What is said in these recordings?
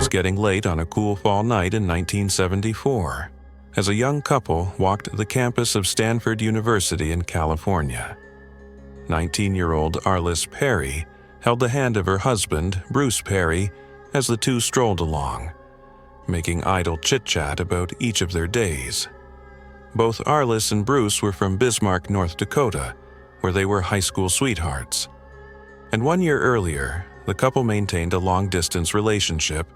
getting late on a cool fall night in 1974, as a young couple walked the campus of Stanford University in California. 19-year-old Arliss Perry held the hand of her husband, Bruce Perry, as the two strolled along, making idle chit-chat about each of their days. Both Arliss and Bruce were from Bismarck, North Dakota, where they were high school sweethearts. And 1 year earlier, the couple maintained a long-distance relationship,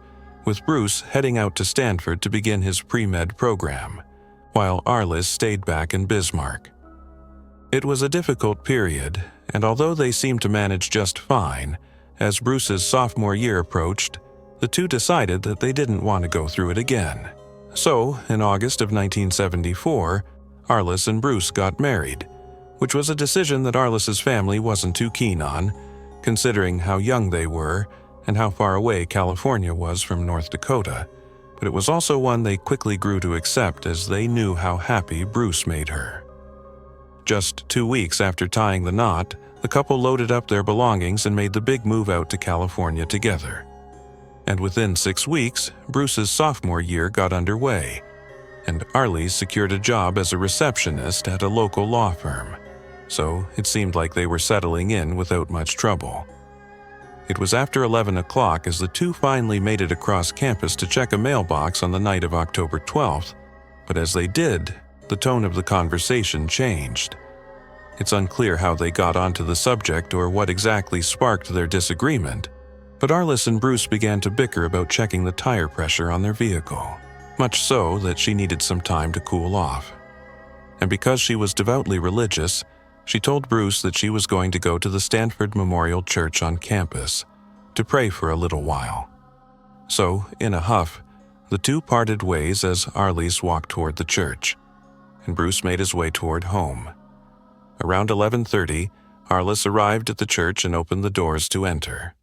with Bruce heading out to Stanford to begin his pre-med program, while Arliss stayed back in Bismarck. It was a difficult period, and although they seemed to manage just fine, as Bruce's sophomore year approached, the two decided that they didn't want to go through it again. So, in August of 1974, Arliss and Bruce got married, which was a decision that Arliss's family wasn't too keen on, considering how young they were and how far away California was from North Dakota, but it was also one they quickly grew to accept as they knew how happy Bruce made her. Just 2 weeks after tying the knot, the couple loaded up their belongings and made the big move out to California together. And within 6 weeks, Bruce's sophomore year got underway, and Arliss secured a job as a receptionist at a local law firm, so it seemed like they were settling in without much trouble. It was after 11 o'clock as the two finally made it across campus to check a mailbox on the night of October 12th, but as they did, the tone of the conversation changed. It's unclear how they got onto the subject or what exactly sparked their disagreement, but Arliss and Bruce began to bicker about checking the tire pressure on their vehicle, much so that she needed some time to cool off. And because she was devoutly religious, she told Bruce that she was going to go to the Stanford Memorial Church on campus to pray for a little while. So, in a huff, the two parted ways as Arliss walked toward the church, and Bruce made his way toward home. Around 11:30, Arliss arrived at the church and opened the doors to enter.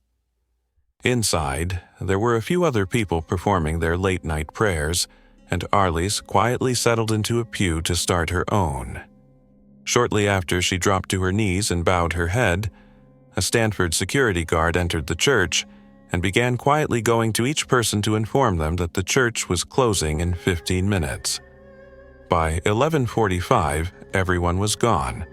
Inside, there were a few other people performing their late-night prayers, and Arliss quietly settled into a pew to start her own. Shortly after she dropped to her knees and bowed her head, a Stanford security guard entered the church and began quietly going to each person to inform them that the church was closing in 15 minutes. By 11:45, everyone was gone,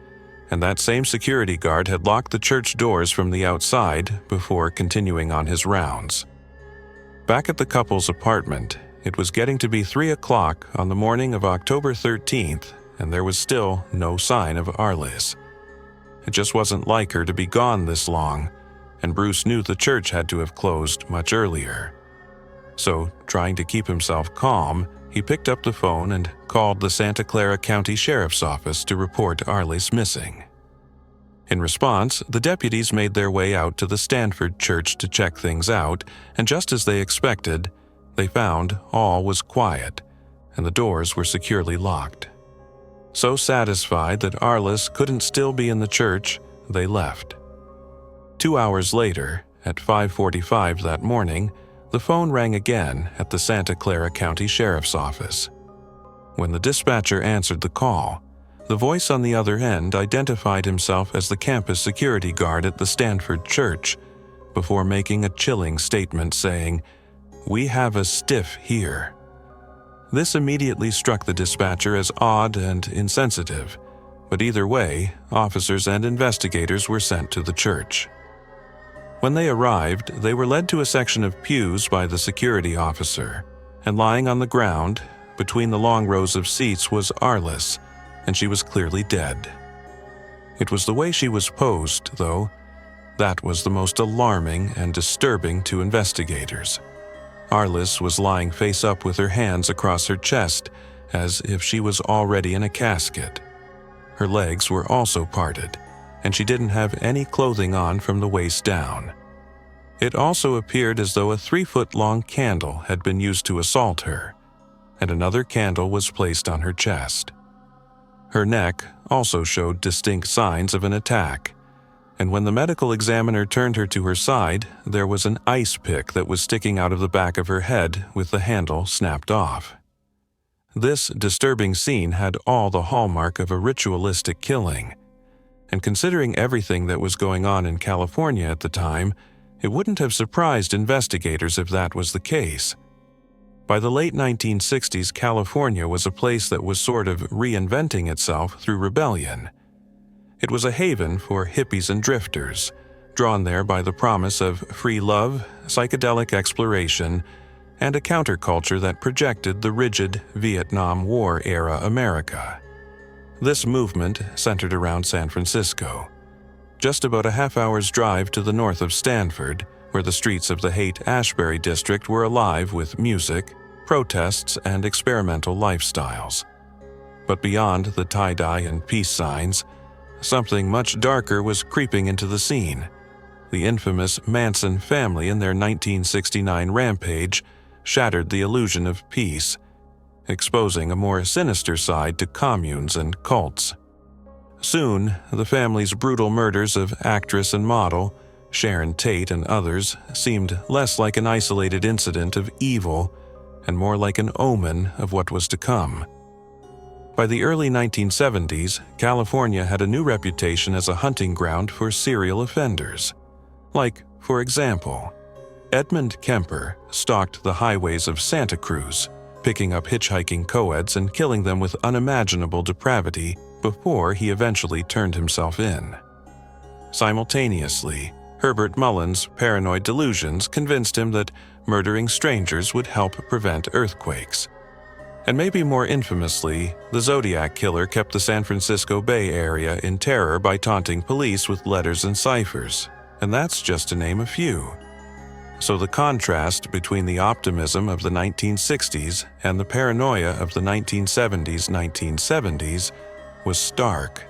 and that same security guard had locked the church doors from the outside before continuing on his rounds. Back at the couple's apartment, it was getting to be 3 o'clock on the morning of October 13th, and there was still no sign of Arliss. It just wasn't like her to be gone this long, and Bruce knew the church had to have closed much earlier. So, trying to keep himself calm, he picked up the phone and called the Santa Clara County Sheriff's Office to report Arliss missing. In response, the deputies made their way out to the Stanford church to check things out, and just as they expected, they found all was quiet, and the doors were securely locked. So satisfied that Arliss couldn't still be in the church, they left. 2 hours later, at 5:45 that morning, the phone rang again at the Santa Clara County Sheriff's Office. When the dispatcher answered the call, the voice on the other end identified himself as the campus security guard at the Stanford church, before making a chilling statement saying, "We have a stiff here." This immediately struck the dispatcher as odd and insensitive, but either way, officers and investigators were sent to the church. When they arrived, they were led to a section of pews by the security officer, and lying on the ground, between the long rows of seats, was Arliss, and she was clearly dead. It was the way she was posed, though, that was the most alarming and disturbing to investigators. Arliss was lying face up with her hands across her chest, as if she was already in a casket. Her legs were also parted, and she didn't have any clothing on from the waist down. It also appeared as though a 3-foot-long candle had been used to assault her, and another candle was placed on her chest. Her neck also showed distinct signs of an attack, and when the medical examiner turned her to her side, there was an ice pick that was sticking out of the back of her head with the handle snapped off. This disturbing scene had all the hallmark of a ritualistic killing, and considering everything that was going on in California at the time, It wouldn't have surprised investigators if that was the case. By the late 1960s, California was a place that was sort of reinventing itself through rebellion. It was a haven for hippies and drifters, drawn there by the promise of free love, psychedelic exploration, and a counterculture that projected the rigid Vietnam War-era America. This movement centered around San Francisco, just about a half-hour's drive to the north of Stanford, where the streets of the Haight-Ashbury district were alive with music, protests, and experimental lifestyles. But beyond the tie-dye and peace signs, something much darker was creeping into the scene. The infamous Manson family and their 1969 rampage shattered the illusion of peace, exposing a more sinister side to communes and cults. Soon, the family's brutal murders of actress and model Sharon Tate and others seemed less like an isolated incident of evil and more like an omen of what was to come. By the early 1970s, California had a new reputation as a hunting ground for serial offenders. Like, for example, Edmund Kemper stalked the highways of Santa Cruz, picking up hitchhiking co-eds and killing them with unimaginable depravity before he eventually turned himself in. Simultaneously, Herbert Mullen's paranoid delusions convinced him that murdering strangers would help prevent earthquakes. And maybe more infamously, the Zodiac Killer kept the San Francisco Bay Area in terror by taunting police with letters and ciphers, and that's just to name a few. So the contrast between the optimism of the 1960s and the paranoia of the 1970s was stark.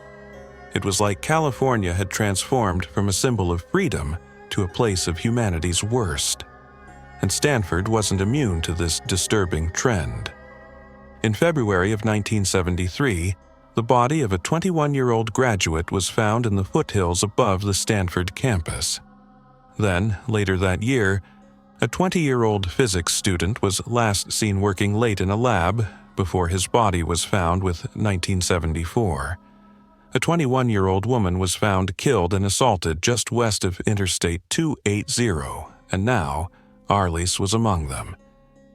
It was like California had transformed from a symbol of freedom to a place of humanity's worst. And Stanford wasn't immune to this disturbing trend. In February of 1973, the body of a 21-year-old graduate was found in the foothills above the Stanford campus. Then, later that year, a 20-year-old physics student was last seen working late in a lab before his body was found with 1974. A 21-year-old woman was found killed and assaulted just west of Interstate 280, and now Arliss was among them.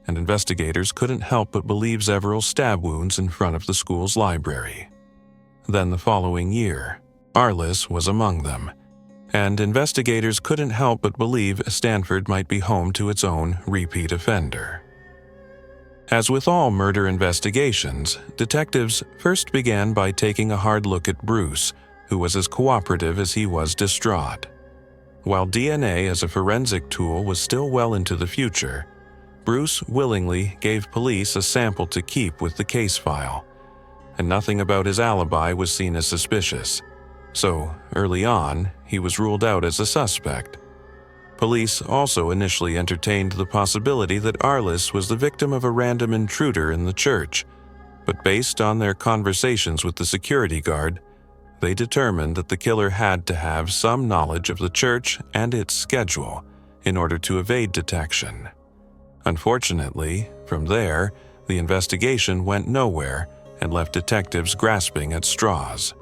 And investigators couldn't help but believe several stab wounds in front of the school's library. Then the following year, Arliss was among them, and investigators couldn't help but believe Stanford might be home to its own repeat offender. As with all murder investigations, detectives first began by taking a hard look at Bruce, who was as cooperative as he was distraught. While DNA as a forensic tool was still well into the future, Bruce willingly gave police a sample to keep with the case file, and nothing about his alibi was seen as suspicious. So, early on, he was ruled out as a suspect. Police also initially entertained the possibility that Arliss was the victim of a random intruder in the church, but based on their conversations with the security guard, they determined that the killer had to have some knowledge of the church and its schedule in order to evade detection. Unfortunately, from there, the investigation went nowhere and left detectives grasping at straws.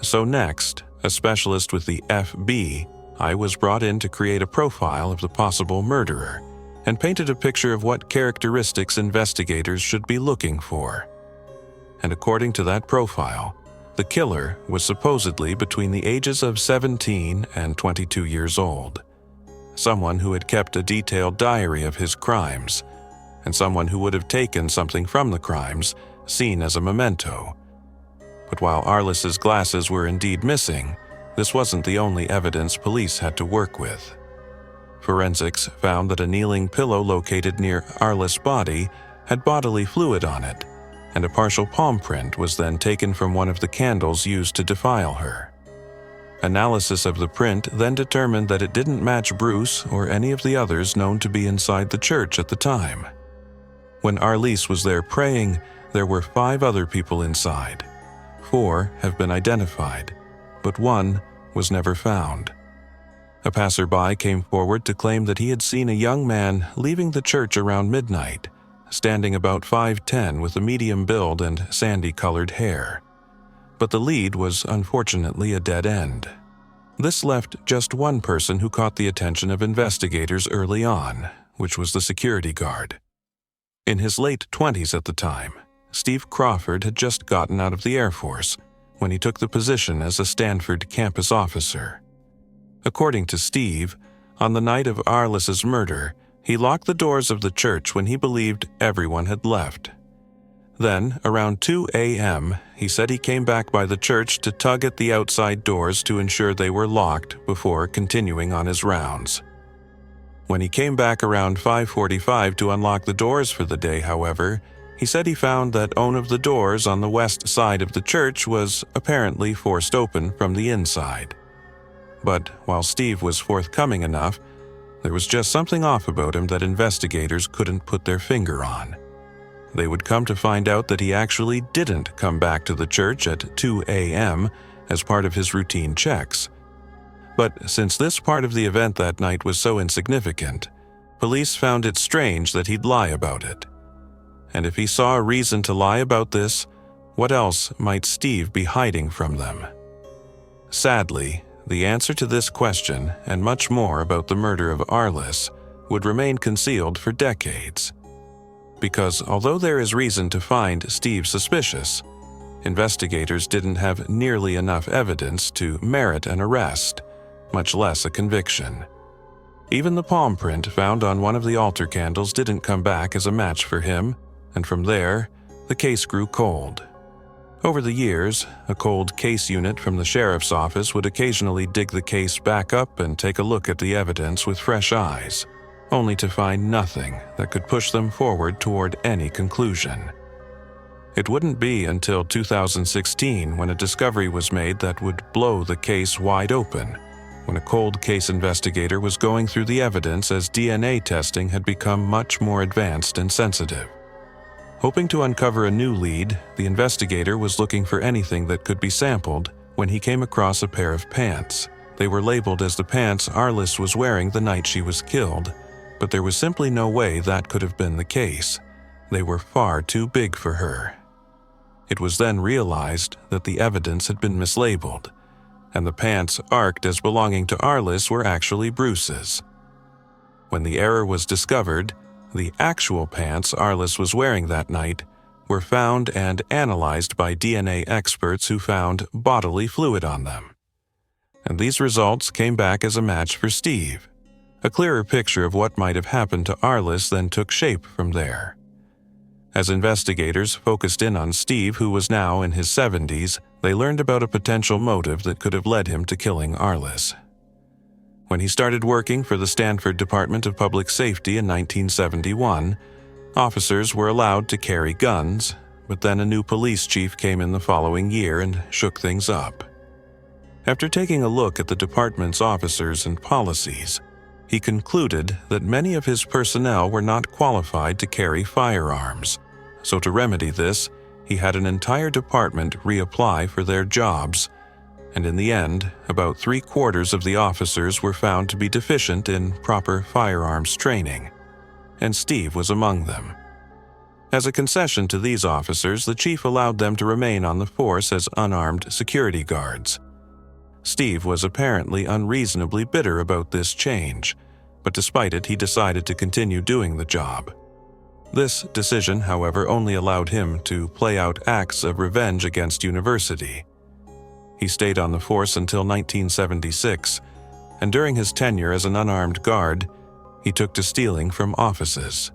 So next, a specialist with the FBI was brought in to create a profile of the possible murderer and painted a picture of what characteristics investigators should be looking for. And according to that profile, the killer was supposedly between the ages of 17 and 22 years old, someone who had kept a detailed diary of his crimes, and someone who would have taken something from the crimes, seen as a memento. But while Arliss's glasses were indeed missing, this wasn't the only evidence police had to work with. Forensics found that a kneeling pillow located near Arliss' body had bodily fluid on it, and a partial palm print was then taken from one of the candles used to defile her. Analysis of the print then determined that it didn't match Bruce or any of the others known to be inside the church at the time. When Arliss was there praying, there were 5 other people inside. 4 have been identified, but 1 was never found. A passerby came forward to claim that he had seen a young man leaving the church around midnight, standing about 5'10" with a medium build and sandy-colored hair. But the lead was unfortunately a dead end. This left just one person who caught the attention of investigators early on, which was the security guard. In his late 20s at the time, Steve Crawford had just gotten out of the Air Force when he took the position as a Stanford campus officer. According to Steve, on the night of Arliss's murder, he locked the doors of the church when he believed everyone had left. Then, around 2 a.m., he said he came back by the church to tug at the outside doors to ensure they were locked before continuing on his rounds. When he came back around 5:45 to unlock the doors for the day, however, he said he found that one of the doors on the west side of the church was apparently forced open from the inside. But while Steve was forthcoming enough, there was just something off about him that investigators couldn't put their finger on. They would come to find out that he actually didn't come back to the church at 2 a.m. as part of his routine checks. But since this part of the event that night was so insignificant, police found it strange that he'd lie about it. And if he saw a reason to lie about this, what else might Steve be hiding from them? Sadly, the answer to this question, and much more about the murder of Arliss, would remain concealed for decades. Because although there is reason to find Steve suspicious, investigators didn't have nearly enough evidence to merit an arrest, much less a conviction. Even the palm print found on one of the altar candles didn't come back as a match for him, and from there, the case grew cold. Over the years, a cold case unit from the sheriff's office would occasionally dig the case back up and take a look at the evidence with fresh eyes, only to find nothing that could push them forward toward any conclusion. It wouldn't be until 2016 when a discovery was made that would blow the case wide open, when a cold case investigator was going through the evidence as DNA testing had become much more advanced and sensitive. Hoping to uncover a new lead, the investigator was looking for anything that could be sampled when he came across a pair of pants. They were labeled as the pants Arliss was wearing the night she was killed, but there was simply no way that could have been the case. They were far too big for her. It was then realized that the evidence had been mislabeled, and the pants marked as belonging to Arliss were actually Bruce's. When the error was discovered, the actual pants Arliss was wearing that night were found and analyzed by DNA experts who found bodily fluid on them. And these results came back as a match for Steve. A clearer picture of what might have happened to Arliss then took shape from there. As investigators focused in on Steve, who was now in his 70s, they learned about a potential motive that could have led him to killing Arliss. When he started working for the Stanford Department of Public Safety in 1971, officers were allowed to carry guns, but then a new police chief came in the following year and shook things up. After taking a look at the department's officers and policies, he concluded that many of his personnel were not qualified to carry firearms. So to remedy this, he had an entire department reapply for their jobs, and in the end, about 3/4 of the officers were found to be deficient in proper firearms training, and Steve was among them. As a concession to these officers, the chief allowed them to remain on the force as unarmed security guards. Steve was apparently unreasonably bitter about this change, but despite it, he decided to continue doing the job. This decision, however, only allowed him to play out acts of revenge against university. He stayed on the force until 1976, and during his tenure as an unarmed guard, he took to stealing from offices.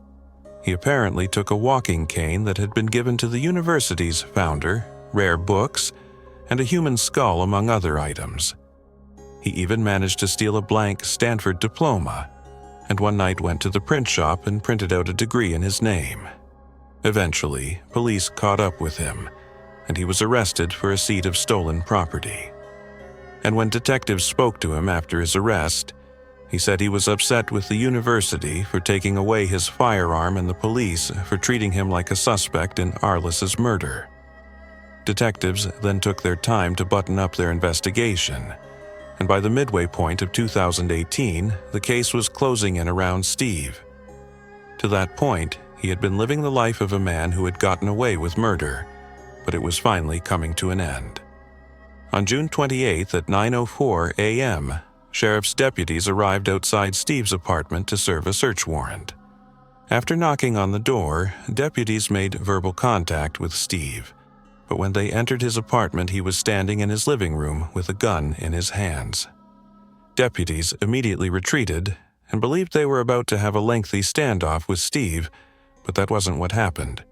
He apparently took a walking cane that had been given to the university's founder, rare books, and a human skull among other items. He even managed to steal a blank Stanford diploma, and one night went to the print shop and printed out a degree in his name. Eventually, police caught up with him, and he was arrested for a receipt of stolen property. And when detectives spoke to him after his arrest, he said he was upset with the university for taking away his firearm and the police for treating him like a suspect in Arliss's murder. Detectives then took their time to button up their investigation, and by the midway point of 2018, the case was closing in around Steve. To that point, he had been living the life of a man who had gotten away with murder, but it was finally coming to an end. On June 28th at 9:04 a.m., sheriff's deputies arrived outside Steve's apartment to serve a search warrant. After knocking on the door, deputies made verbal contact with Steve, but when they entered his apartment, he was standing in his living room with a gun in his hands. Deputies immediately retreated and believed they were about to have a lengthy standoff with Steve, but that wasn't what happened.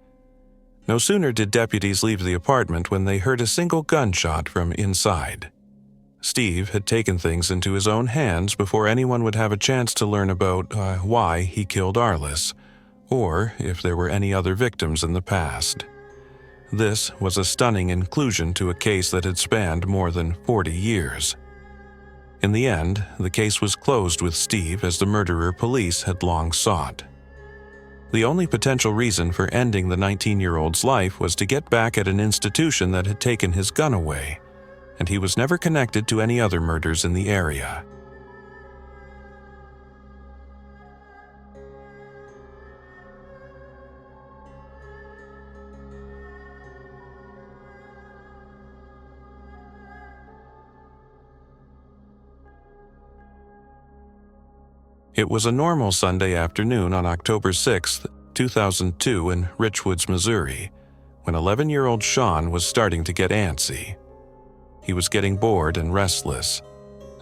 No sooner did deputies leave the apartment when they heard a single gunshot from inside. Steve had taken things into his own hands before anyone would have a chance to learn about why he killed Arliss, or if there were any other victims in the past. This was a stunning inclusion to a case that had spanned more than 40 years. In the end, the case was closed with Steve as the murderer police had long sought. The only potential reason for ending the 19-year-old's life was to get back at an institution that had taken his gun away, and he was never connected to any other murders in the area. It was a normal Sunday afternoon on October 6, 2002 in Richwoods, Missouri, when 11-year-old Sean was starting to get antsy. He was getting bored and restless.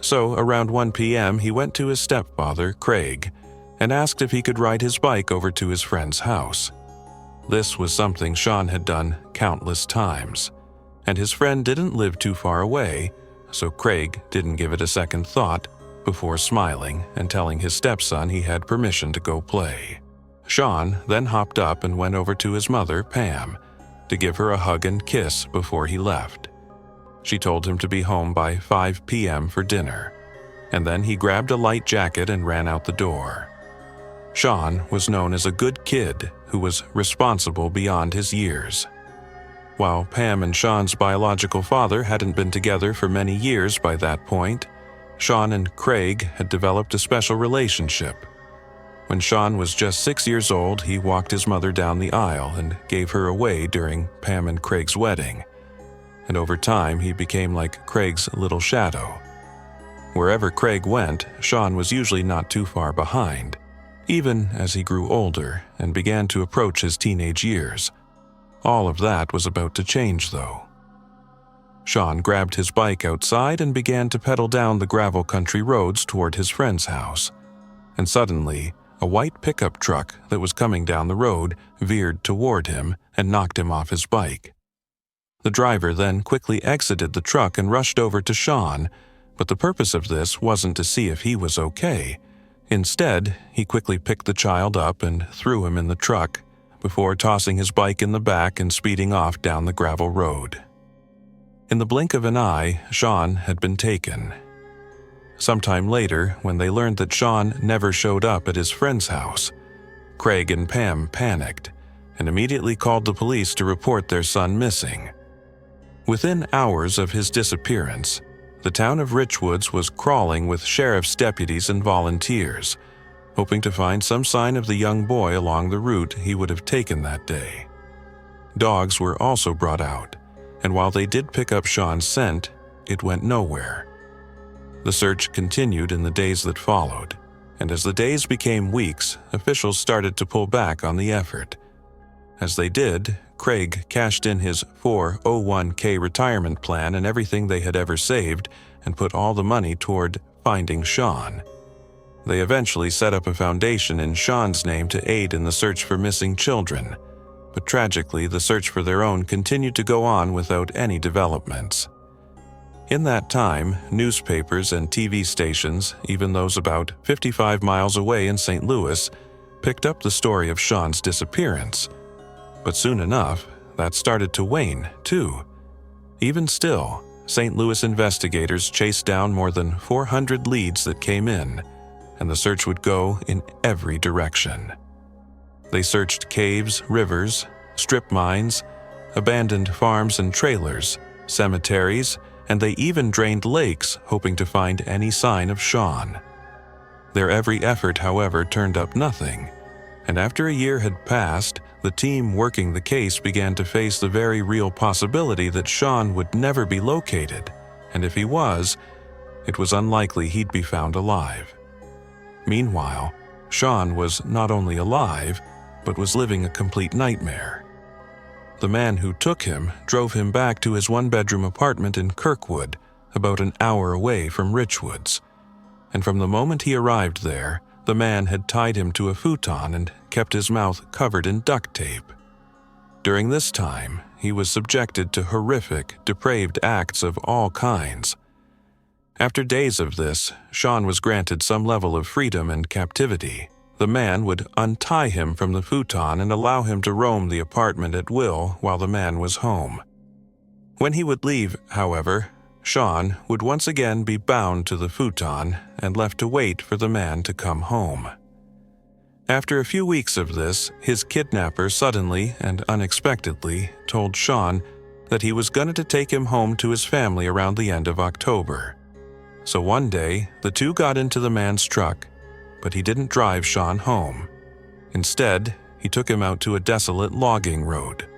So, around 1 p.m., he went to his stepfather, Craig, and asked if he could ride his bike over to his friend's house. This was something Sean had done countless times, and his friend didn't live too far away, so Craig didn't give it a second thought before smiling and telling his stepson he had permission to go play. Sean then hopped up and went over to his mother, Pam, to give her a hug and kiss before he left. She told him to be home by 5 p.m. for dinner, and then he grabbed a light jacket and ran out the door. Sean was known as a good kid who was responsible beyond his years. While Pam and Sean's biological father hadn't been together for many years by that point, Sean and Craig had developed a special relationship. When Sean was just 6 years old, he walked his mother down the aisle and gave her away during Pam and Craig's wedding. And over time, he became like Craig's little shadow. Wherever Craig went, Sean was usually not too far behind, even as he grew older and began to approach his teenage years. All of that was about to change, though. Sean grabbed his bike outside and began to pedal down the gravel country roads toward his friend's house. And suddenly, a white pickup truck that was coming down the road veered toward him and knocked him off his bike. The driver then quickly exited the truck and rushed over to Sean, but the purpose of this wasn't to see if he was okay. Instead, he quickly picked the child up and threw him in the truck before tossing his bike in the back and speeding off down the gravel road. In the blink of an eye, Sean had been taken. Sometime later, when they learned that Sean never showed up at his friend's house, Craig and Pam panicked and immediately called the police to report their son missing. Within hours of his disappearance, the town of Richwoods was crawling with sheriff's deputies and volunteers, hoping to find some sign of the young boy along the route he would have taken that day. Dogs were also brought out, and while they did pick up Sean's scent, it went nowhere. The search continued in the days that followed, and as the days became weeks, officials started to pull back on the effort. As they did, Craig cashed in his 401k retirement plan and everything they had ever saved and put all the money toward finding Sean. They eventually set up a foundation in Sean's name to aid in the search for missing children, but tragically the search for their own continued to go on without any developments. In that time, newspapers and TV stations, even those about 55 miles away in St. Louis, picked up the story of Sean's disappearance. But soon enough, that started to wane, too. Even still, St. Louis investigators chased down more than 400 leads that came in, and the search would go in every direction. They searched caves, rivers, strip mines, abandoned farms and trailers, cemeteries, and they even drained lakes hoping to find any sign of Sean. Their every effort, however, turned up nothing, and after a year had passed, the team working the case began to face the very real possibility that Sean would never be located, and if he was, it was unlikely he'd be found alive. Meanwhile, Sean was not only alive, but was living a complete nightmare. The man who took him drove him back to his one-bedroom apartment in Kirkwood, about an hour away from Richwoods. And from the moment he arrived there, the man had tied him to a futon and kept his mouth covered in duct tape. During this time, he was subjected to horrific, depraved acts of all kinds. After days of this, Sean was granted some level of freedom and captivity. The man would untie him from the futon and allow him to roam the apartment at will while the man was home. When he would leave, however, Sean would once again be bound to the futon and left to wait for the man to come home. After a few weeks of this, his kidnapper suddenly and unexpectedly told Sean that he was going to take him home to his family around the end of October. So one day, the two got into the man's truck, but he didn't drive Sean home. Instead, he took him out to a desolate logging road,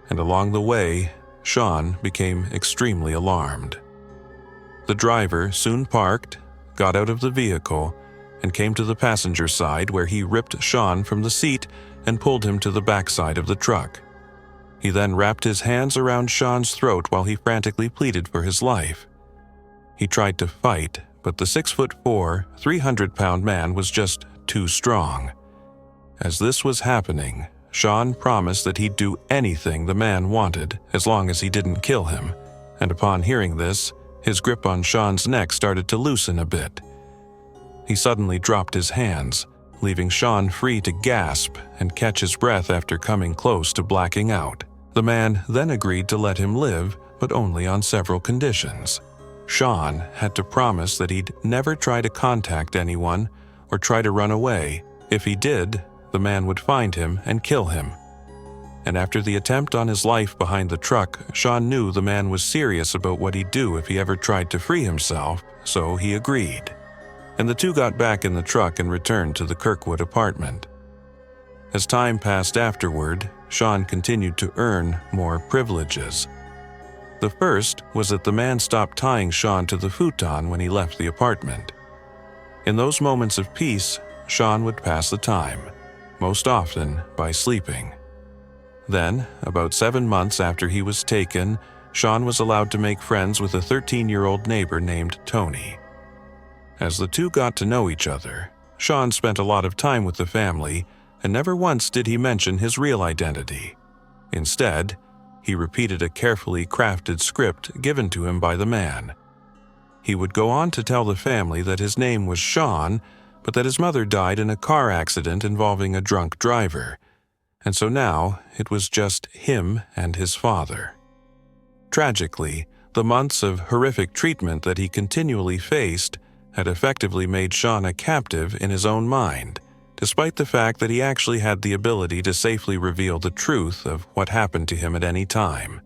and along the way, Sean became extremely alarmed. The driver soon parked, got out of the vehicle, and came to the passenger side where he ripped Sean from the seat and pulled him to the backside of the truck. He then wrapped his hands around Sean's throat while he frantically pleaded for his life. He tried to fight, but the 6'4", 300-pound man was just too strong. As this was happening, Sean promised that he'd do anything the man wanted as long as he didn't kill him, and upon hearing this, his grip on Sean's neck started to loosen a bit. He suddenly dropped his hands, leaving Sean free to gasp and catch his breath after coming close to blacking out. The man then agreed to let him live, but only on several conditions. Sean had to promise that he'd never try to contact anyone or try to run away. If he did, the man would find him and kill him. And after the attempt on his life behind the truck, Sean knew the man was serious about what he'd do if he ever tried to free himself, so he agreed. And the two got back in the truck and returned to the Kirkwood apartment. As time passed afterward, Sean continued to earn more privileges. The first was that the man stopped tying Sean to the futon when he left the apartment. In those moments of peace, Sean would pass the time, most often by sleeping. Then, about 7 months after he was taken, Sean was allowed to make friends with a 13-year-old neighbor named Tony. As the two got to know each other, Sean spent a lot of time with the family, and never once did he mention his real identity. Instead, he repeated a carefully crafted script given to him by the man. He would go on to tell the family that his name was Sean, but that his mother died in a car accident involving a drunk driver, and so now it was just him and his father. Tragically, the months of horrific treatment that he continually faced had effectively made Sean a captive in his own mind, despite the fact that he actually had the ability to safely reveal the truth of what happened to him at any time.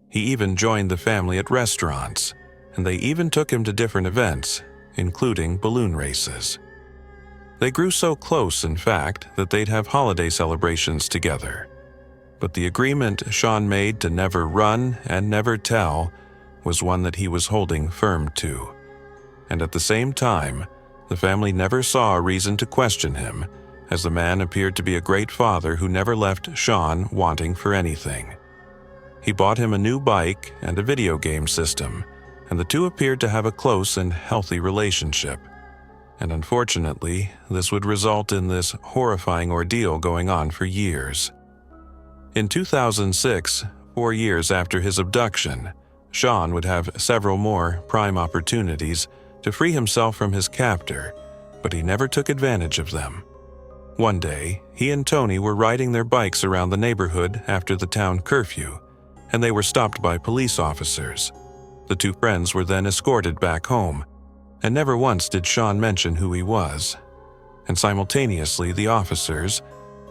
He even joined the family at restaurants, and they even took him to different events, including balloon races. They grew so close, in fact, that they'd have holiday celebrations together. But the agreement Sean made to never run and never tell was one that he was holding firm to. And at the same time, the family never saw a reason to question him, as the man appeared to be a great father who never left Sean wanting for anything. He bought him a new bike and a video game system, and the two appeared to have a close and healthy relationship. And unfortunately, this would result in this horrifying ordeal going on for years. In 2006, 4 years after his abduction, Sean would have several more prime opportunities to free himself from his captor, but he never took advantage of them. One day, he and Tony were riding their bikes around the neighborhood after the town curfew, and they were stopped by police officers. The two friends were then escorted back home, and never once did Sean mention who he was. And simultaneously, the officers,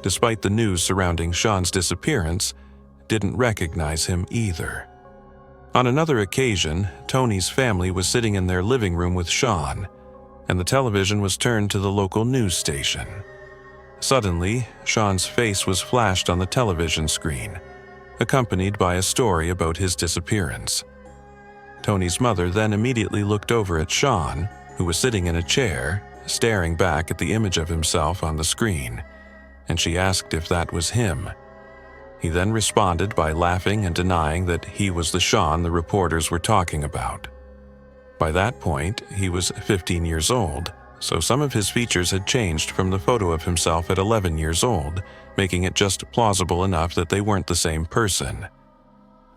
despite the news surrounding Sean's disappearance, didn't recognize him either. On another occasion, Tony's family was sitting in their living room with Sean, and the television was turned to the local news station. Suddenly, Sean's face was flashed on the television screen, accompanied by a story about his disappearance. Tony's mother then immediately looked over at Sean, who was sitting in a chair, staring back at the image of himself on the screen, and she asked if that was him. He then responded by laughing and denying that he was the Sean the reporters were talking about. By that point, he was 15 years old, so some of his features had changed from the photo of himself at 11 years old, making it just plausible enough that they weren't the same person.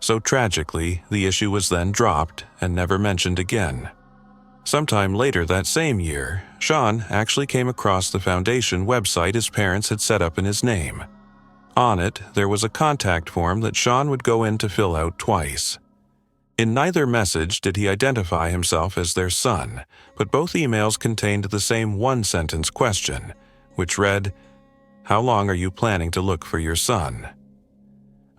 So tragically, the issue was then dropped and never mentioned again. Sometime later that same year, Sean actually came across the foundation website his parents had set up in his name. On it, there was a contact form that Sean would go in to fill out twice. In neither message did he identify himself as their son, but both emails contained the same one-sentence question, which read, "How long are you planning to look for your son?"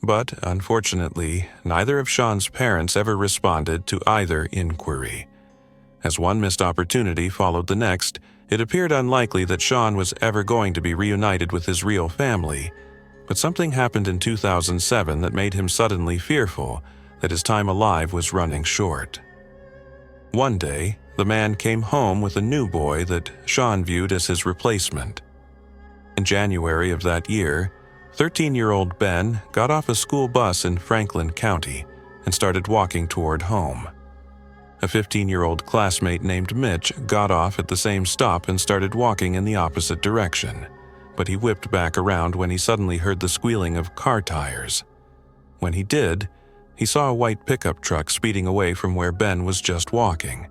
But, unfortunately, neither of Sean's parents ever responded to either inquiry. As one missed opportunity followed the next, it appeared unlikely that Sean was ever going to be reunited with his real family, but something happened in 2007 that made him suddenly fearful that his time alive was running short. One day, the man came home with a new boy that Sean viewed as his replacement. In January of that year, 13-year-old Ben got off a school bus in Franklin County and started walking toward home. A 15-year-old classmate named Mitch got off at the same stop and started walking in the opposite direction, but he whipped back around when he suddenly heard the squealing of car tires. When he did, he saw a white pickup truck speeding away from where Ben was just walking.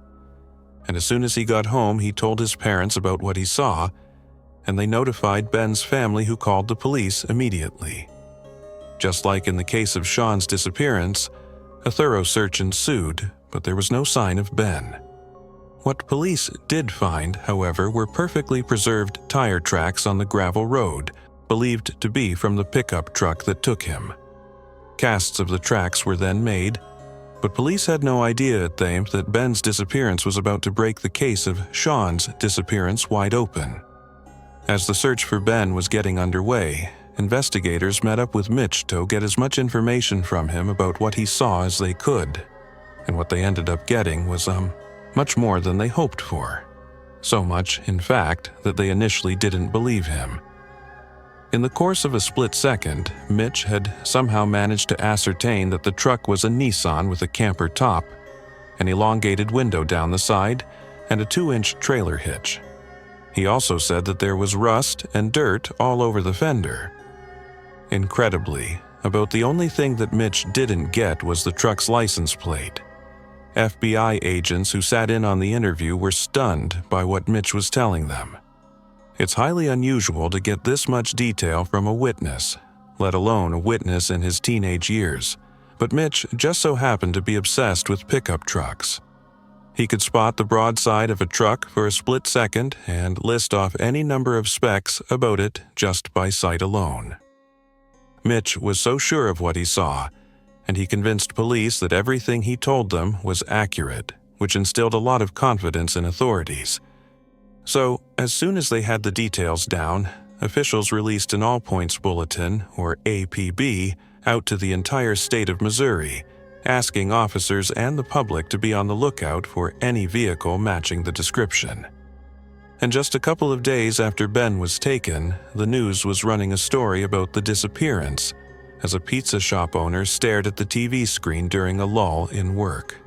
And as soon as he got home, he told his parents about what he saw, and they notified Ben's family, who called the police immediately. Just like in the case of Sean's disappearance, a thorough search ensued, but there was no sign of Ben. What police did find, however, were perfectly preserved tire tracks on the gravel road, believed to be from the pickup truck that took him. Casts of the tracks were then made, but police had no idea at Thames that Ben's disappearance was about to break the case of Sean's disappearance wide open. As the search for Ben was getting underway, investigators met up with Mitch to get as much information from him about what he saw as they could, and what they ended up getting was, much more than they hoped for. So much, in fact, that they initially didn't believe him. In the course of a split second, Mitch had somehow managed to ascertain that the truck was a Nissan with a camper top, an elongated window down the side, and a 2-inch trailer hitch. He also said that there was rust and dirt all over the fender. Incredibly, about the only thing that Mitch didn't get was the truck's license plate. FBI agents who sat in on the interview were stunned by what Mitch was telling them. It's highly unusual to get this much detail from a witness, let alone a witness in his teenage years, but Mitch just so happened to be obsessed with pickup trucks. He could spot the broadside of a truck for a split second and list off any number of specs about it just by sight alone. Mitch was so sure of what he saw, and he convinced police that everything he told them was accurate, which instilled a lot of confidence in authorities. So, as soon as they had the details down, officials released an all-points bulletin, or APB, out to the entire state of Missouri, asking officers and the public to be on the lookout for any vehicle matching the description. And just a couple of days after Ben was taken, the news was running a story about the disappearance, as a pizza shop owner stared at the TV screen during a lull in work.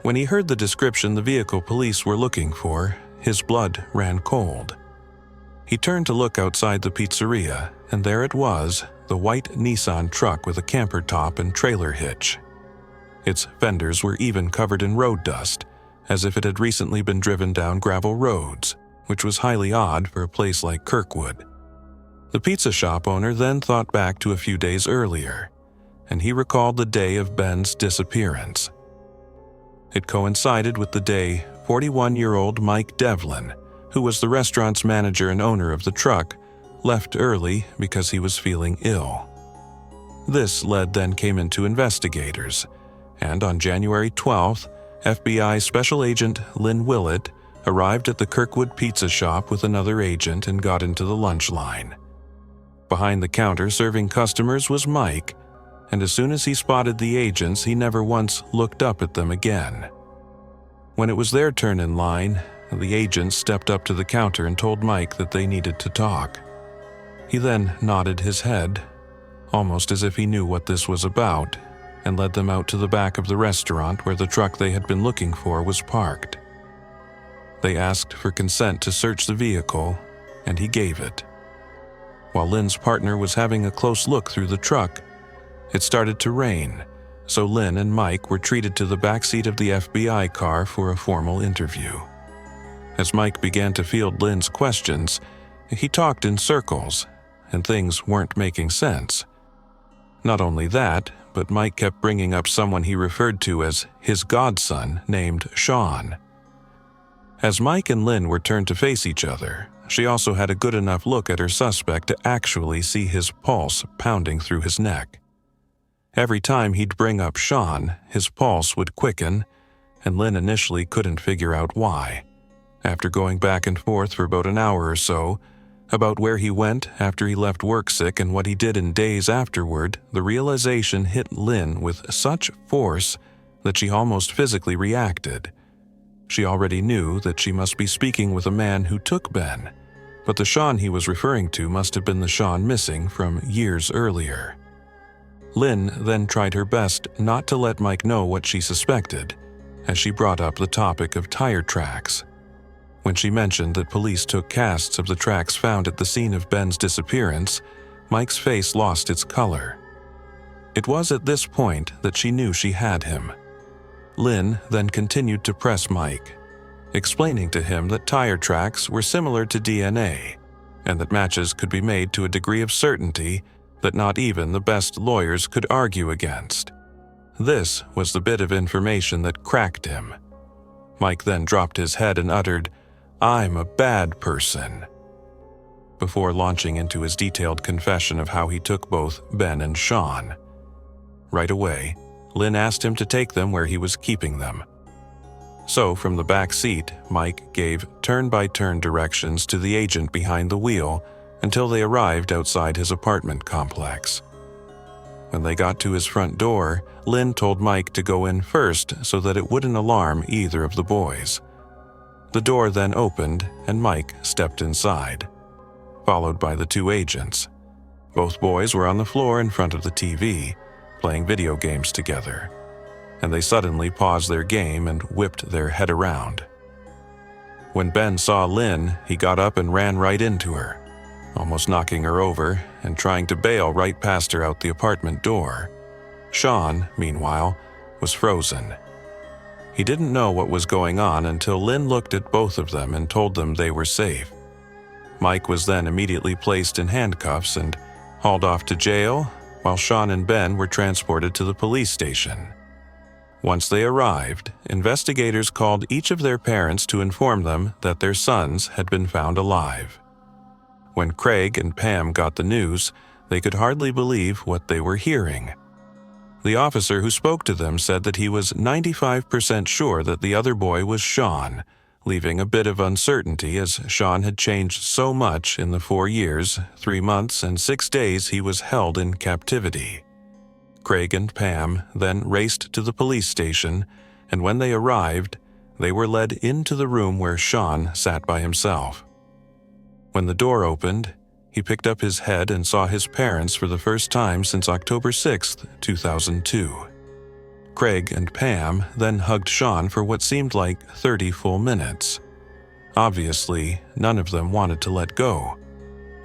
When he heard the description the vehicle police were looking for, his blood ran cold. He turned to look outside the pizzeria, and there it was, the white Nissan truck with a camper top and trailer hitch. Its fenders were even covered in road dust, as if it had recently been driven down gravel roads, which was highly odd for a place like Kirkwood. The pizza shop owner then thought back to a few days earlier, and he recalled the day of Ben's disappearance. It coincided with the day 41-year-old Mike Devlin, who was the restaurant's manager and owner of the truck, left early because he was feeling ill. This lead then came into investigators, and on January 12th, FBI Special Agent Lynn Willett arrived at the Kirkwood Pizza Shop with another agent and got into the lunch line. Behind the counter serving customers was Mike, and as soon as he spotted the agents, he never once looked up at them again. When it was their turn in line, the agents stepped up to the counter and told Mike that they needed to talk. He then nodded his head, almost as if he knew what this was about, and led them out to the back of the restaurant where the truck they had been looking for was parked. They asked for consent to search the vehicle, and he gave it. While Lynn's partner was having a close look through the truck, it started to rain, so Lynn and Mike were treated to the backseat of the FBI car for a formal interview. As Mike began to field Lynn's questions, he talked in circles, and things weren't making sense. Not only that, but Mike kept bringing up someone he referred to as his godson named Sean. As Mike and Lynn were turned to face each other, she also had a good enough look at her suspect to actually see his pulse pounding through his neck. Every time he'd bring up Sean, his pulse would quicken, and Lynn initially couldn't figure out why. After going back and forth for about an hour or so, about where he went after he left work sick and what he did in days afterward, the realization hit Lynn with such force that she almost physically reacted. She already knew that she must be speaking with a man who took Ben, but the Sean he was referring to must have been the Sean missing from years earlier. Lynn then tried her best not to let Mike know what she suspected, as she brought up the topic of tire tracks. When she mentioned that police took casts of the tracks found at the scene of Ben's disappearance, Mike's face lost its color. It was at this point that she knew she had him. Lynn then continued to press Mike, explaining to him that tire tracks were similar to DNA, and that matches could be made to a degree of certainty that not even the best lawyers could argue against. This was the bit of information that cracked him. Mike then dropped his head and uttered, "I'm a bad person," before launching into his detailed confession of how he took both Ben and Sean. Right away, Lynn asked him to take them where he was keeping them. So, from the back seat, Mike gave turn-by-turn directions to the agent behind the wheel until they arrived outside his apartment complex. When they got to his front door, Lynn told Mike to go in first so that it wouldn't alarm either of the boys. The door then opened and Mike stepped inside, followed by the two agents. Both boys were on the floor in front of the TV, playing video games together, and they suddenly paused their game and whipped their head around. When Ben saw Lynn, he got up and ran right into her, almost knocking her over and trying to bail right past her out the apartment door. Sean, meanwhile, was frozen. He didn't know what was going on until Lynn looked at both of them and told them they were safe. Mike was then immediately placed in handcuffs and hauled off to jail, while Sean and Ben were transported to the police station. Once they arrived, investigators called each of their parents to inform them that their sons had been found alive. When Craig and Pam got the news, they could hardly believe what they were hearing. The officer who spoke to them said that he was 95% sure that the other boy was Sean, leaving a bit of uncertainty as Sean had changed so much in the 4 years, 3 months, and 6 days he was held in captivity. Craig and Pam then raced to the police station, and when they arrived, they were led into the room where Sean sat by himself. When the door opened, he picked up his head and saw his parents for the first time since October 6, 2002. Craig and Pam then hugged Sean for what seemed like 30 full minutes. Obviously, none of them wanted to let go.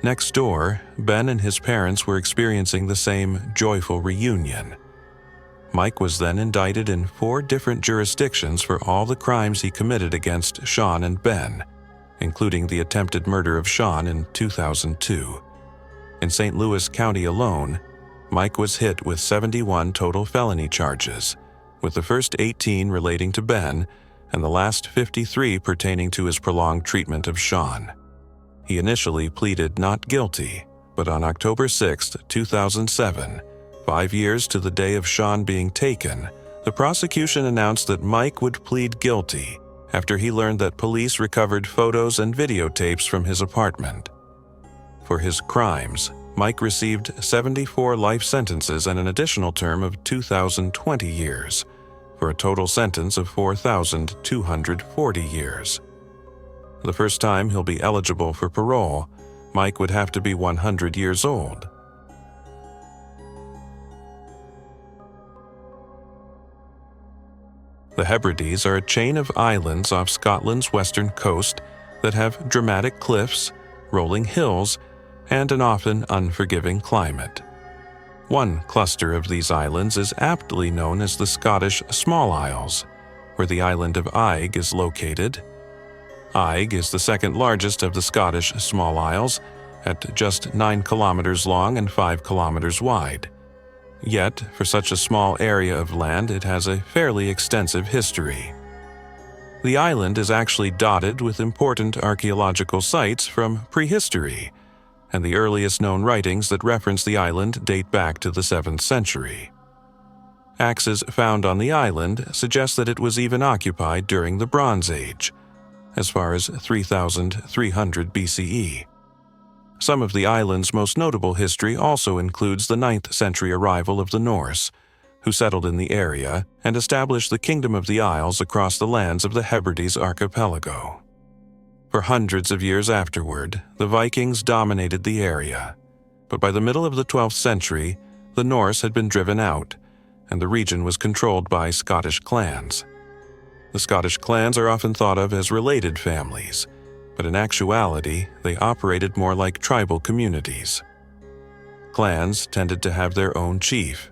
Next door, Ben and his parents were experiencing the same joyful reunion. Mike was then indicted in 4 different jurisdictions for all the crimes he committed against Sean and Ben, including the attempted murder of Sean in 2002. In St. Louis County alone, Mike was hit with 71 total felony charges, with the first 18 relating to Ben and the last 53 pertaining to his prolonged treatment of Sean. He initially pleaded not guilty, but on October 6, 2007, 5 years to the day of Sean being taken, the prosecution announced that Mike would plead guilty after he learned that police recovered photos and videotapes from his apartment. For his crimes, Mike received 74 life sentences and an additional term of 2,020 years, for a total sentence of 4,240 years. The first time he'll be eligible for parole, Mike would have to be 100 years old. The Hebrides are a chain of islands off Scotland's western coast that have dramatic cliffs, rolling hills, and an often unforgiving climate. One cluster of these islands is aptly known as the Scottish Small Isles, where the island of Eigg is located. Eigg is the second largest of the Scottish Small Isles, at just 9 kilometers long and 5 kilometers wide. Yet, for such a small area of land, it has a fairly extensive history. The island is actually dotted with important archaeological sites from prehistory, and the earliest known writings that reference the island date back to the 7th century. Axes found on the island suggest that it was even occupied during the Bronze Age, as far as 3,300 BCE. Some of the island's most notable history also includes the 9th century arrival of the Norse, who settled in the area and established the Kingdom of the Isles across the lands of the Hebrides archipelago. For hundreds of years afterward, the Vikings dominated the area, but by the middle of the 12th century, the Norse had been driven out, and the region was controlled by Scottish clans. The Scottish clans are often thought of as related families, but in actuality, they operated more like tribal communities. Clans tended to have their own chief,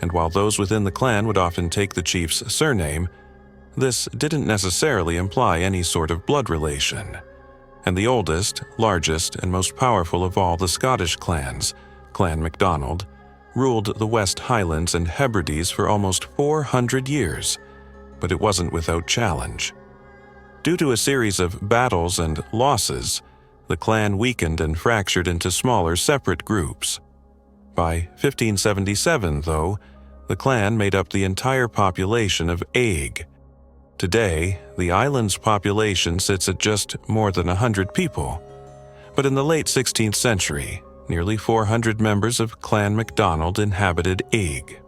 and while those within the clan would often take the chief's surname, this didn't necessarily imply any sort of blood relation. And the oldest, largest, and most powerful of all the Scottish clans, Clan MacDonald, ruled the West Highlands and Hebrides for almost 400 years, but it wasn't without challenge. Due to a series of battles and losses, the clan weakened and fractured into smaller separate groups. By 1577, though, the clan made up the entire population of Eigg. Today, the island's population sits at just more than 100 people, but in the late 16th century, nearly 400 members of Clan MacDonald inhabited Eigg.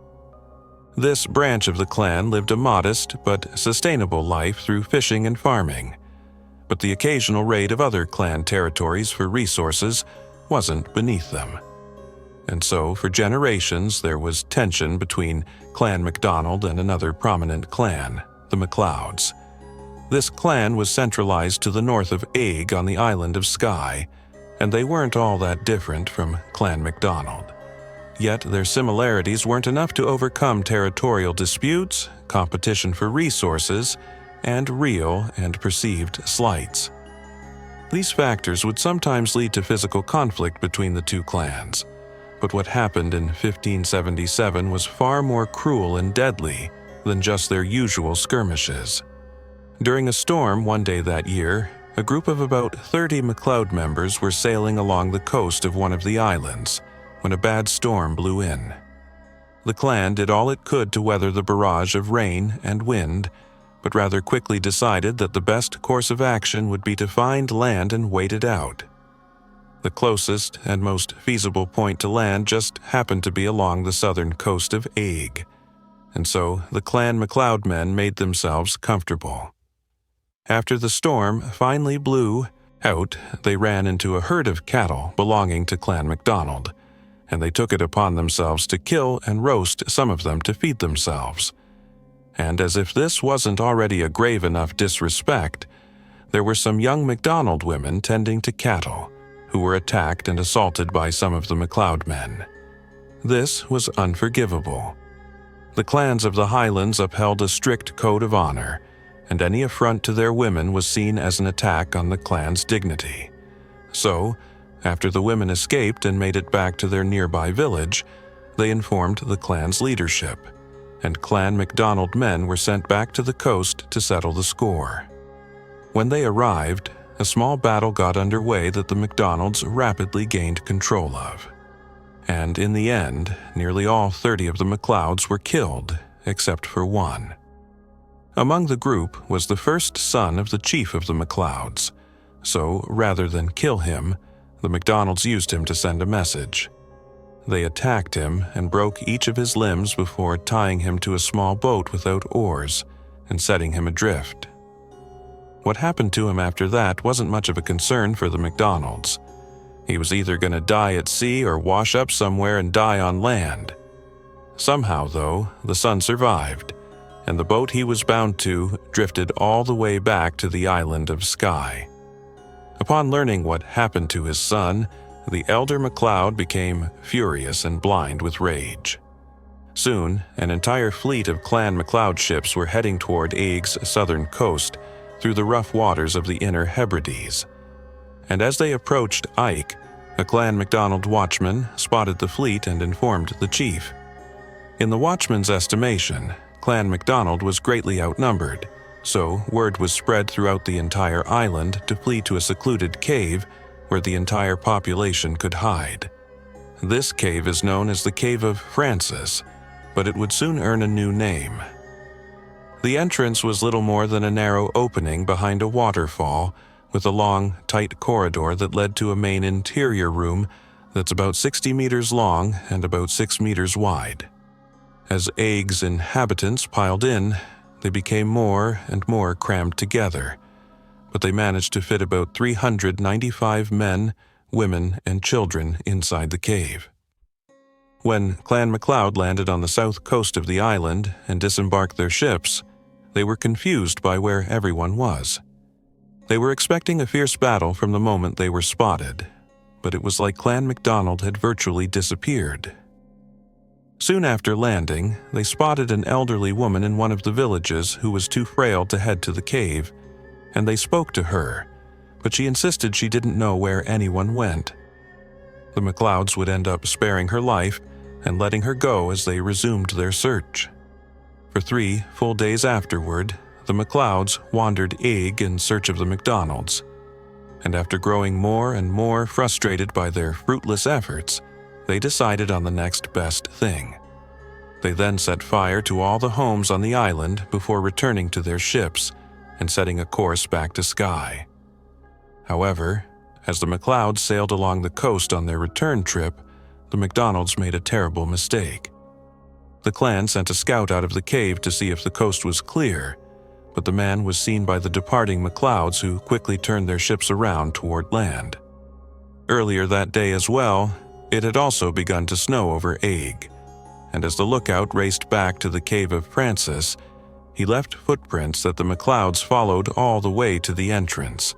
This branch of the clan lived a modest but sustainable life through fishing and farming, but the occasional raid of other clan territories for resources wasn't beneath them. And so, for generations, there was tension between Clan MacDonald and another prominent clan, the MacLeods. This clan was centralized to the north of Eigg on the island of Skye, and they weren't all that different from Clan MacDonald. Yet their similarities weren't enough to overcome territorial disputes, competition for resources, and real and perceived slights. These factors would sometimes lead to physical conflict between the two clans, but what happened in 1577 was far more cruel and deadly than just their usual skirmishes. During a storm one day that year, a group of about 30 MacLeod members were sailing along the coast of one of the islands when a bad storm blew in. The clan did all it could to weather the barrage of rain and wind, but rather quickly decided that the best course of action would be to find land and wait it out. The closest and most feasible point to land just happened to be along the southern coast of Eigg, and so the Clan MacLeod men made themselves comfortable. After the storm finally blew out, they ran into a herd of cattle belonging to Clan MacDonald, and they took it upon themselves to kill and roast some of them to feed themselves. And as if this wasn't already a grave enough disrespect, there were some young MacDonald women tending to cattle, who were attacked and assaulted by some of the MacLeod men. This was unforgivable. The clans of the Highlands upheld a strict code of honor, and any affront to their women was seen as an attack on the clan's dignity. So, after the women escaped and made it back to their nearby village, they informed the clan's leadership, and Clan MacDonald men were sent back to the coast to settle the score. When they arrived, a small battle got underway that the MacDonalds rapidly gained control of. And in the end, nearly all 30 of the MacLeods were killed, except for one. Among the group was the first son of the chief of the MacLeods, so rather than kill him, The McDonalds used him to send a message. They attacked him and broke each of his limbs before tying him to a small boat without oars and setting him adrift. What happened to him after that wasn't much of a concern for the McDonalds. He was either going to die at sea or wash up somewhere and die on land. Somehow, though, the son survived, and the boat he was bound to drifted all the way back to the island of Skye. Upon learning what happened to his son, the elder MacLeod became furious and blind with rage. Soon, an entire fleet of Clan MacLeod ships were heading toward Eig's southern coast through the rough waters of the Inner Hebrides. And as they approached Ike, a Clan MacDonald watchman spotted the fleet and informed the chief. In the watchman's estimation, Clan MacDonald was greatly outnumbered, so word was spread throughout the entire island to flee to a secluded cave where the entire population could hide. This cave is known as the Cave of Francis, but it would soon earn a new name. The entrance was little more than a narrow opening behind a waterfall with a long, tight corridor that led to a main interior room that's about 60 meters long and about 6 meters wide. As Eig's inhabitants piled in, they became more and more crammed together, but they managed to fit about 395 men, women, and children inside the cave. When Clan MacLeod landed on the south coast of the island and disembarked their ships, they were confused by where everyone was. They were expecting a fierce battle from the moment they were spotted, but it was like Clan MacDonald had virtually disappeared. Soon after landing, they spotted an elderly woman in one of the villages who was too frail to head to the cave, and they spoke to her, but she insisted she didn't know where anyone went. The MacLeods would end up sparing her life and letting her go as they resumed their search. For 3 full days afterward, the MacLeods wandered Eig in search of the MacDonalds, and after growing more and more frustrated by their fruitless efforts, they decided on the next best thing. They then set fire to all the homes on the island before returning to their ships and setting a course back to Skye. However, as the MacLeods sailed along the coast on their return trip, the MacDonalds made a terrible mistake. The clan sent a scout out of the cave to see if the coast was clear, but the man was seen by the departing MacLeods, who quickly turned their ships around toward land. Earlier that day as well, it had also begun to snow over Eig, and as the lookout raced back to the Cave of Francis, he left footprints that the MacLeods followed all the way to the entrance.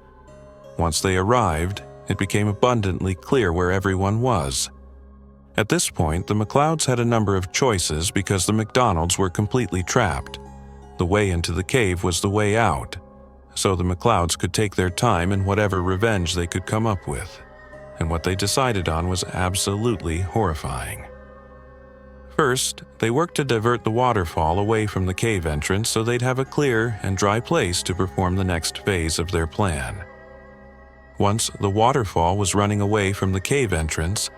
Once they arrived, it became abundantly clear where everyone was. At this point, the MacLeods had a number of choices because the MacDonalds were completely trapped. The way into the cave was the way out, so the MacLeods could take their time in whatever revenge they could come up with, and what they decided on was absolutely horrifying. First, they worked to divert the waterfall away from the cave entrance so they'd have a clear and dry place to perform the next phase of their plan. Once the waterfall was running away from the cave entrance,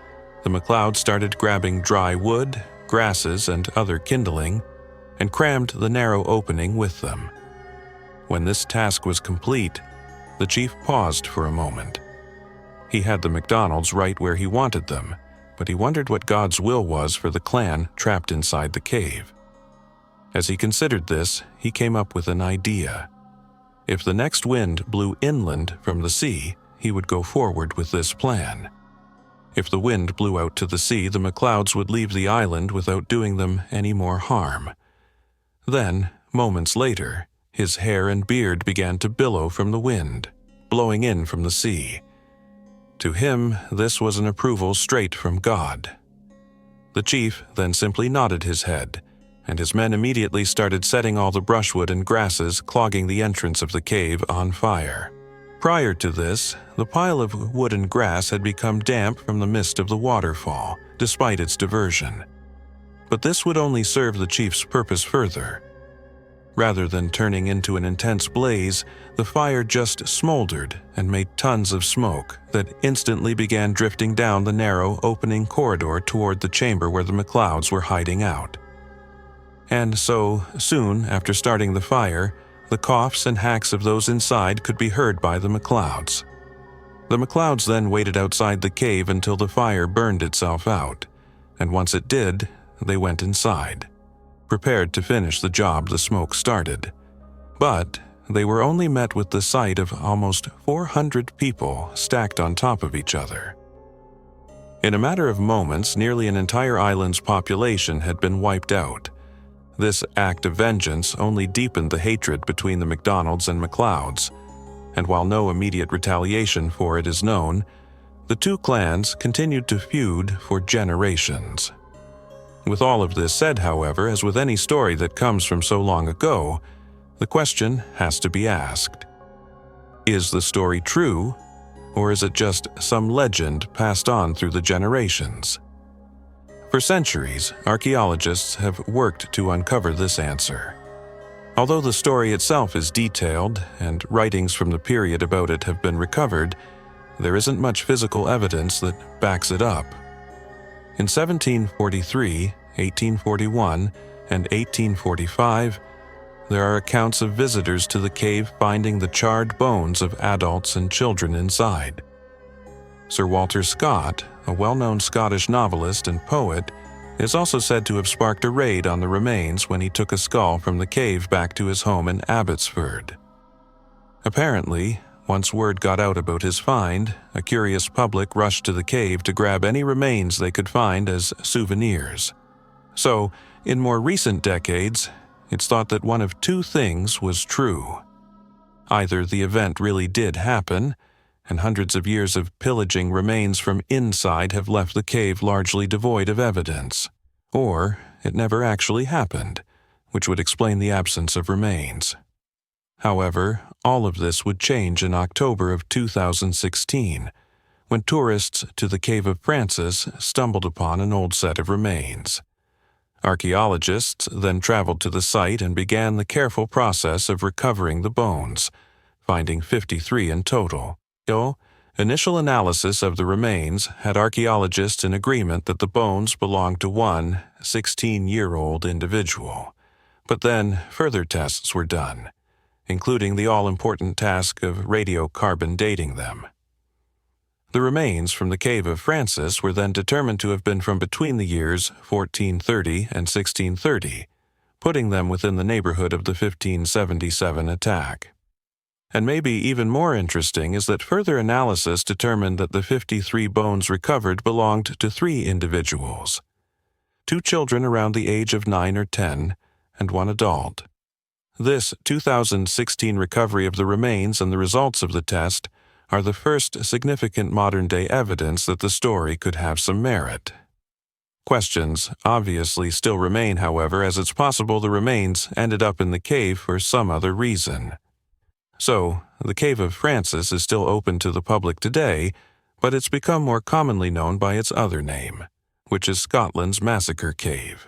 the MacLeods started grabbing dry wood, grasses, and other kindling, and crammed the narrow opening with them. When this task was complete, the chief paused for a moment. He had the MacDonalds right where he wanted them, but he wondered what God's will was for the clan trapped inside the cave. As he considered this, he came up with an idea. If the next wind blew inland from the sea, he would go forward with this plan. If the wind blew out to the sea, the MacLeods would leave the island without doing them any more harm. Then, moments later, his hair and beard began to billow from the wind, blowing in from the sea. To him, this was an approval straight from God. The chief then simply nodded his head, and his men immediately started setting all the brushwood and grasses clogging the entrance of the cave on fire. Prior to this, the pile of wood and grass had become damp from the mist of the waterfall, despite its diversion. But this would only serve the chief's purpose further. Rather than turning into an intense blaze, the fire just smoldered and made tons of smoke that instantly began drifting down the narrow opening corridor toward the chamber where the MacLeods were hiding out. And so, soon after starting the fire, the coughs and hacks of those inside could be heard by the MacLeods. The MacLeods then waited outside the cave until the fire burned itself out, and once it did, they went inside, prepared to finish the job the smoke started. But they were only met with the sight of almost 400 people stacked on top of each other. In a matter of moments, nearly an entire island's population had been wiped out. This act of vengeance only deepened the hatred between the MacDonalds and MacLeods, and while no immediate retaliation for it is known, the two clans continued to feud for generations. With all of this said, however, as with any story that comes from so long ago, the question has to be asked. Is the story true, or is it just some legend passed on through the generations? For centuries, archaeologists have worked to uncover this answer. Although the story itself is detailed and writings from the period about it have been recovered, there isn't much physical evidence that backs it up. In 1743, 1841, and 1845, there are accounts of visitors to the cave finding the charred bones of adults and children inside. Sir Walter Scott, a well-known Scottish novelist and poet, is also said to have sparked a raid on the remains when he took a skull from the cave back to his home in Abbotsford. Apparently, once word got out about his find, a curious public rushed to the cave to grab any remains they could find as souvenirs. So, in more recent decades, it's thought that one of two things was true. Either the event really did happen, and hundreds of years of pillaging remains from inside have left the cave largely devoid of evidence, or it never actually happened, which would explain the absence of remains. However, all of this would change in October of 2016, when tourists to the Cave of Francis stumbled upon an old set of remains. Archaeologists then traveled to the site and began the careful process of recovering the bones, finding 53 in total. Initial analysis of the remains had archaeologists in agreement that the bones belonged to one 16-year-old individual. But then further tests were done, including the all-important task of radiocarbon dating them. The remains from the Cave of Francis were then determined to have been from between the years 1430 and 1630, putting them within the neighborhood of the 1577 attack. And maybe even more interesting is that further analysis determined that the 53 bones recovered belonged to 3 individuals: 2 children around the age of 9 or 10, and 1 adult. This 2016 recovery of the remains and the results of the test are the first significant modern-day evidence that the story could have some merit. Questions obviously still remain, however, as it's possible the remains ended up in the cave for some other reason. So, the Cave of Francis is still open to the public today, but it's become more commonly known by its other name, which is Scotland's Massacre Cave.